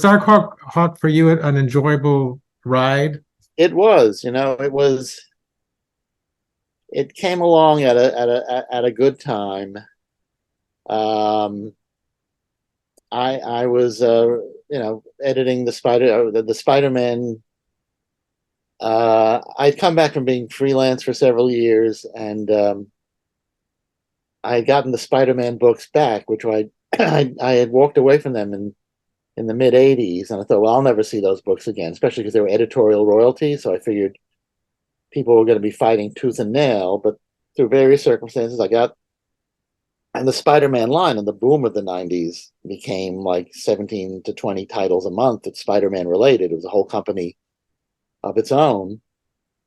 Dark Hawk for you an enjoyable ride? it came along at a good time. Um, I was editing the Spider-Man. I'd come back from being freelance for several years, and I had gotten the Spider-Man books back, which I had walked away from them in the mid '80s, and I thought, well, I'll never see those books again, especially because they were editorial royalty. So I figured people were going to be fighting tooth and nail. But through various circumstances, I got and the Spider-Man line in the boom of the '90s became like 17 to 20 titles a month that's Spider-Man related. It was a whole company of its own.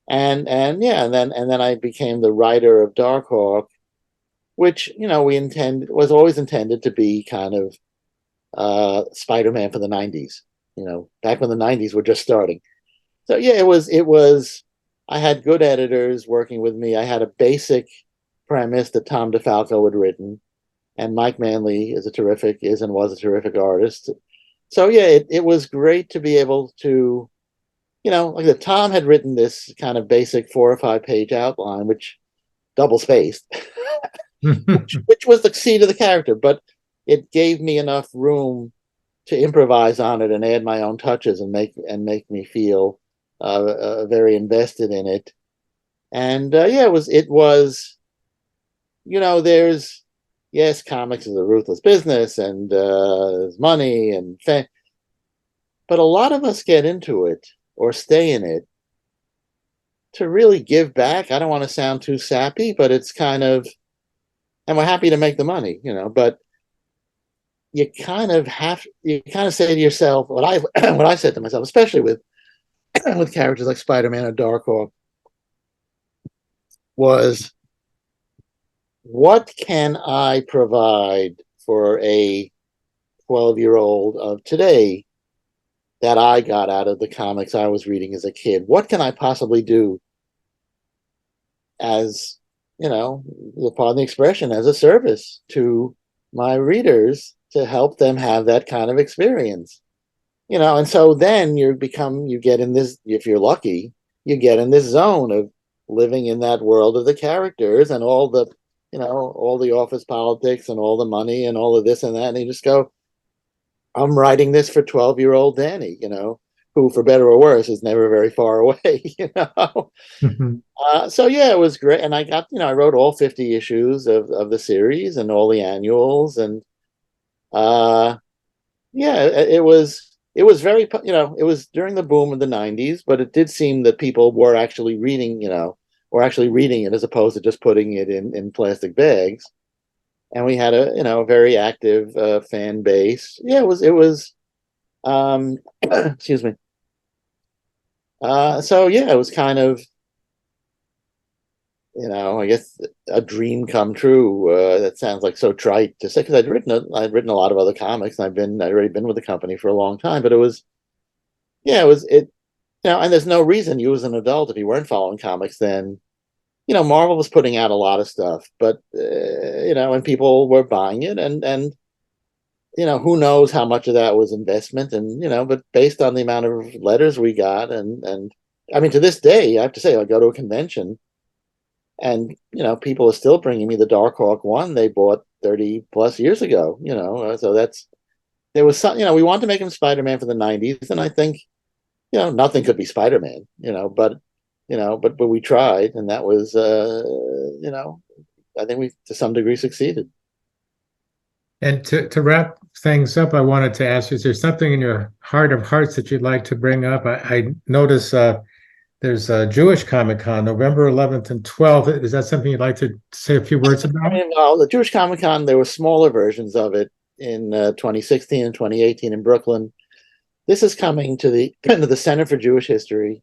And yeah, and then I became the writer of Darkhawk, which was always intended to be kind of Spider-Man for the '90s. Back when the '90s were just starting. So yeah, it was. I had good editors working with me. I had a basic premise that Tom DeFalco had written, and Mike Manley is and was a terrific artist. So yeah, it was great to be able to, like the Tom had written this kind of basic 4 or 5 page outline, which double spaced, which was the seed of the character, but it gave me enough room to improvise on it and add my own touches and make me feel very invested in it. And yeah, it was there's yes, comics is a ruthless business and there's money and But a lot of us get into it or stay in it to really give back. I don't want to sound too sappy, but it's kind of, and we're happy to make the money, but you kind of say to yourself, what I said to myself, especially with with characters like Spider-Man or Darkhawk, was what can I provide for a 12-year-old of today that I got out of the comics I was reading as a kid? What can I possibly do as, pardon the expression, as a service to my readers to help them have that kind of experience? And so then you get in this, if you're lucky, you get in this zone of living in that world of the characters and all the office politics and all the money and all of this and that. And you just go, I'm writing this for 12-year-old Danny, who, for better or worse, is never very far away. Mhm. So yeah, it was great. And I wrote all 50 issues of the series and all the annuals. And uh, yeah, it was very, it was during the boom of the 90s, but it did seem that people were actually reading, or actually reading it as opposed to just putting it in plastic bags. And we had a very active fan base. Yeah, it was excuse me. So yeah, it was kind of, I guess a dream come true. That sounds like so trite to say because I'd written a lot of other comics. And I'd already been with the company for a long time, but it was, yeah, and there's no reason you as an adult, if you weren't following comics then, Marvel was putting out a lot of stuff, but and people were buying it, and who knows how much of that was investment, and but based on the amount of letters we got, and I mean, to this day, I have to say, I go to a convention, and people are still bringing me the Darkhawk one they bought 30 plus years ago. So there was some, we wanted to make him Spider-Man for the 90s, and I think nothing could be Spider-Man, but we tried, and that was, I think we to some degree succeeded. And to wrap things up, I wanted to ask you, is there something in your heart of hearts that you'd like to bring up? I notice there's a Jewish Comic Con, November 11th and 12th. Is that something you'd like to say a few words I about? mean, well, the Jewish Comic Con, there were smaller versions of it in 2016 and 2018 in Brooklyn. This is coming to the Center for Jewish History.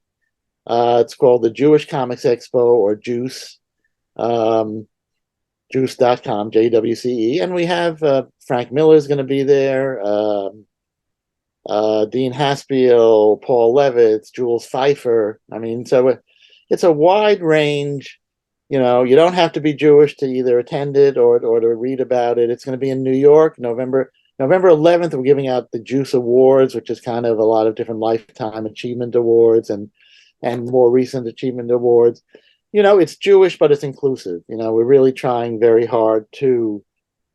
It's called the Jewish Comics Expo, or Juice. Um, Juice.com, JWCE, and we have Frank Miller is going to be there, Dean Haspiel, Paul Levitz, Jules Pfeiffer. I mean, so it's a wide range. You don't have to be Jewish to either attend it or to read about it. It's going to be in New York, November 11th. We're giving out the Juice Awards, which is kind of a lot of different lifetime achievement awards and more recent achievement awards. It's Jewish, but it's inclusive. We're really trying very hard to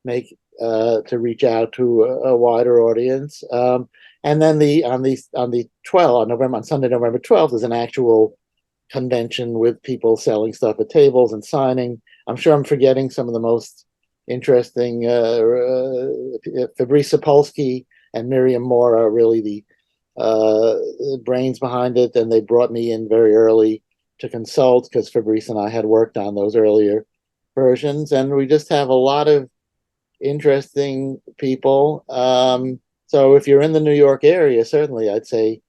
make to reach out to a wider audience. And then on the 12th, on Sunday, November 12th, is an actual convention with people selling stuff at tables and signing. I'm sure I'm forgetting some of the most interesting. Fabrice Sapolsky and Miriam Moore are really the brains behind it, and they brought me in very early to consult because Fabrice and I had worked on those earlier versions, and we just have a lot of interesting people. So if you're in the New York area, certainly I'd say,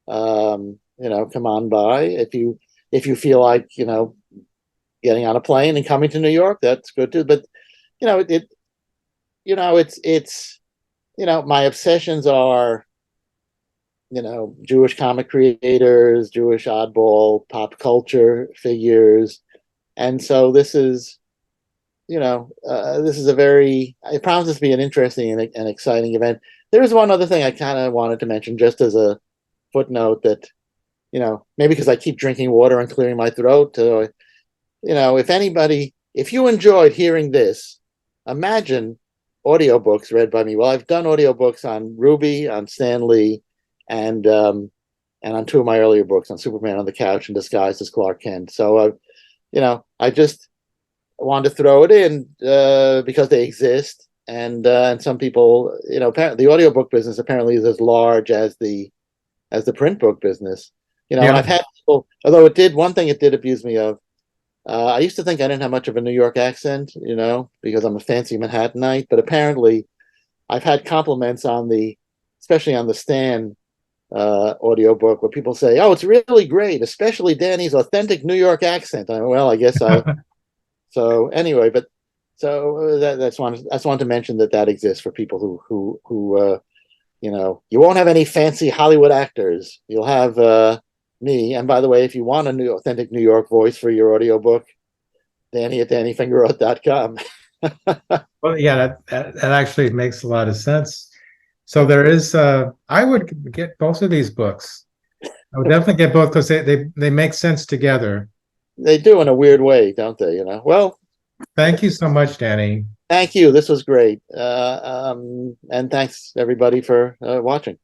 come on by. If you feel like getting on a plane and coming to New York, that's good too. But it's my obsessions are Jewish comic creators, Jewish oddball pop culture figures. And so this is it promises to be an interesting and exciting event. There is one other thing I kind of wanted to mention just as a footnote that, maybe because I keep drinking water and clearing my throat. If you enjoyed hearing this, imagine audiobooks read by me. Well, I've done audiobooks on Ruby, on Stan Lee, and on two of my earlier books, on Superman on the Couch and Disguised as Clark Kent. So, I just wanted to throw it in because they exist, and some people, apparently the audiobook business apparently is as large as the as the print book business. And Yeah. I've had people, although one thing it did abuse me of. I used to think I didn't have much of a New York accent, because I'm a fancy Manhattanite, but apparently I've had compliments especially on the Stan audiobook where people say, "Oh, it's really great, especially Danny's authentic New York accent." Well, I guess so anyway, but so that's wanted to mention that exists for people who you won't have any fancy Hollywood actors. You'll have me. And by the way, if you want a new authentic New York voice for your audiobook, Danny at DannyFingeroth.com. Well, yeah, that actually makes a lot of sense. So there is, I would get both of these books. I would definitely get both because they make sense together. They do in a weird way, don't they? Well, Thank you so much, Danny. thank you. This was great. And thanks everybody for watching.